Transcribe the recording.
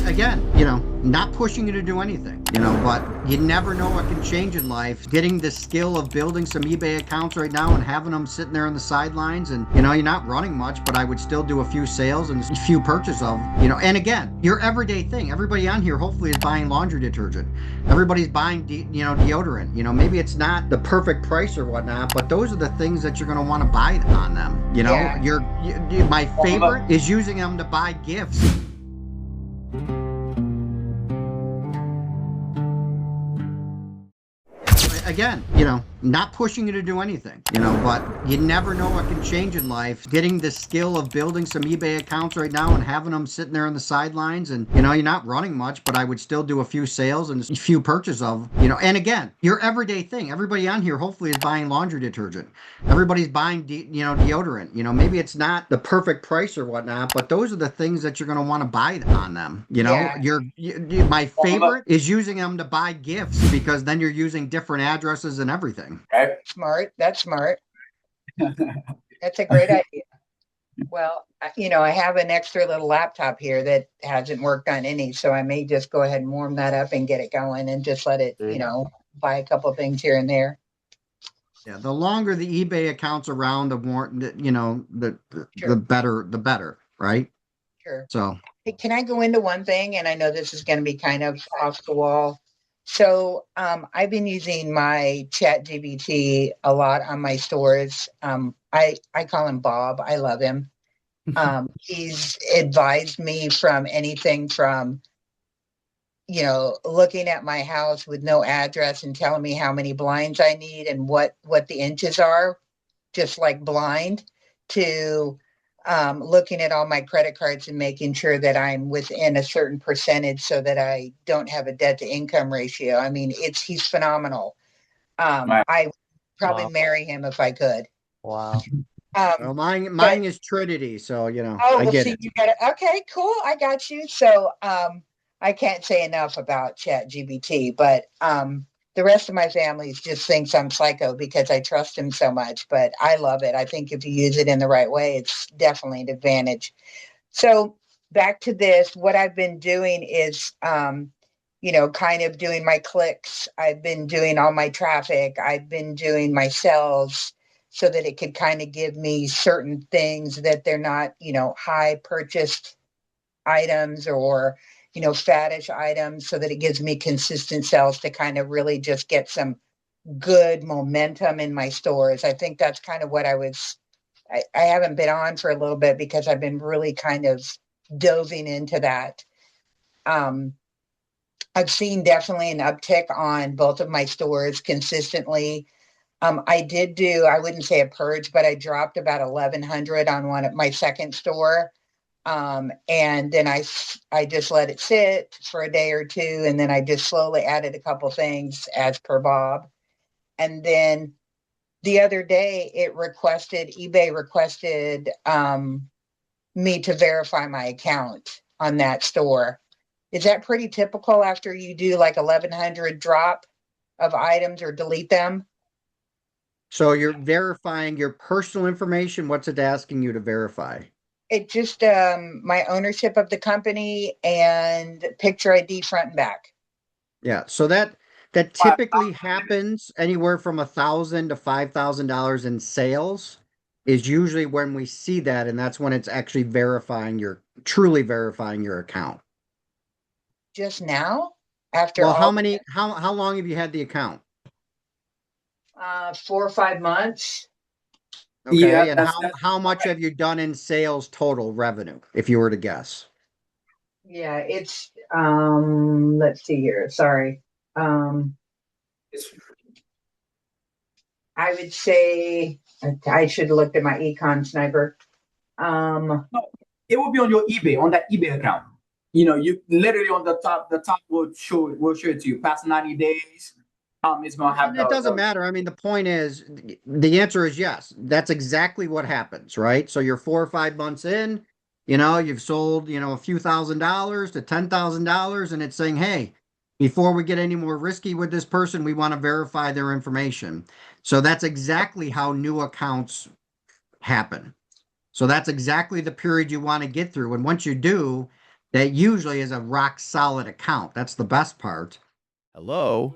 again, not pushing you to do anything, but you never know what can change in life. Getting the skill of building some eBay accounts right now and having them sitting there on the sidelines, and you're not running much, but I would still do a few sales and a few purchases of, and again, your everyday thing. Everybody on here hopefully is buying laundry detergent. Everybody's buying, deodorant. Maybe it's not the perfect price or whatnot, but those are the things that you're going to want to buy on them. My favorite is using them to buy gifts. Again, not pushing you to do anything, but you never know what can change in life. Getting the skill of building some eBay accounts right now and having them sitting there on the sidelines, and you're not running much, but I would still do a few sales and a few purchases of, and again, your everyday thing. Everybody on here hopefully is buying laundry detergent. Everybody's buying, deodorant. Maybe it's not the perfect price or whatnot, but those are the things that you're going to want to buy on them. My favorite is using them to buy gifts, because then you're using different addresses and everything. Right? Smart. That's smart. That's a great idea. Well, I have an extra little laptop here that hasn't worked on any, so I may just go ahead and warm that up and get it going and just let it, buy a couple of things here and there. Yeah, the longer the eBay account's around, the more, the better, right? Sure. So, hey, can I go into one thing? And I know this is going to be kind of off the wall. So I've been using my ChatGPT a lot on my stores. I call him Bob. I love him. He's advised me from anything from, looking at my house with no address and telling me how many blinds I need and what the inches are, just like blind, to looking at all my credit cards and making sure that I'm within a certain percentage so that I don't have a debt to income ratio. I mean, he's phenomenal. I probably marry him if I could. Wow. Well, mine is Trinity, so I get it. You got it. Okay, cool. I got you. So I can't say enough about ChatGPT, but the rest of my family just thinks I'm psycho because I trust him so much, but I love it. I think if you use it in the right way, it's definitely an advantage. So back to this, what I've been doing is, kind of doing my clicks. I've been doing all my traffic. I've been doing my sales so that it could kind of give me certain things that they're not, high purchased items or faddish items, so that it gives me consistent sales to kind of really just get some good momentum in my stores. I think that's kind of what I haven't been on for a little bit because I've been really kind of doving into that. I've seen definitely an uptick on both of my stores consistently. I wouldn't say a purge, but I dropped about 1,100 on one at my second store. And then I just let it sit for a day or two, and then I just slowly added a couple things as per Bob. And then the other day eBay requested me to verify my account on that store. Is that pretty typical after you do like 1,100 drop of items or delete them? So you're verifying your personal information. What's it asking you to verify? It just my ownership of the company and picture ID front and back. Yeah, so that typically happens anywhere from $1,000 to $5,000 in sales is usually when we see that, and that's when it's actually truly verifying your account. Just now, after how long have you had the account? 4 or 5 months. Okay, yeah, and how much have you done in sales total revenue, if you were to guess? Yeah, it's let's see here. Sorry. I would say I should have looked at my Ecomsniper. No, it will be on your eBay, on that eBay account. You literally on the top will show it to you. Past 90 days. It's gonna have. It doesn't matter. I mean, the point is, the answer is yes. That's exactly what happens, right? So you're 4 or 5 months in, you've sold, a few $1,000s to $10,000, and it's saying, hey, before we get any more risky with this person, we want to verify their information. So that's exactly how new accounts happen. So that's exactly the period you want to get through. And once you do, that usually is a rock solid account. That's the best part. Hello?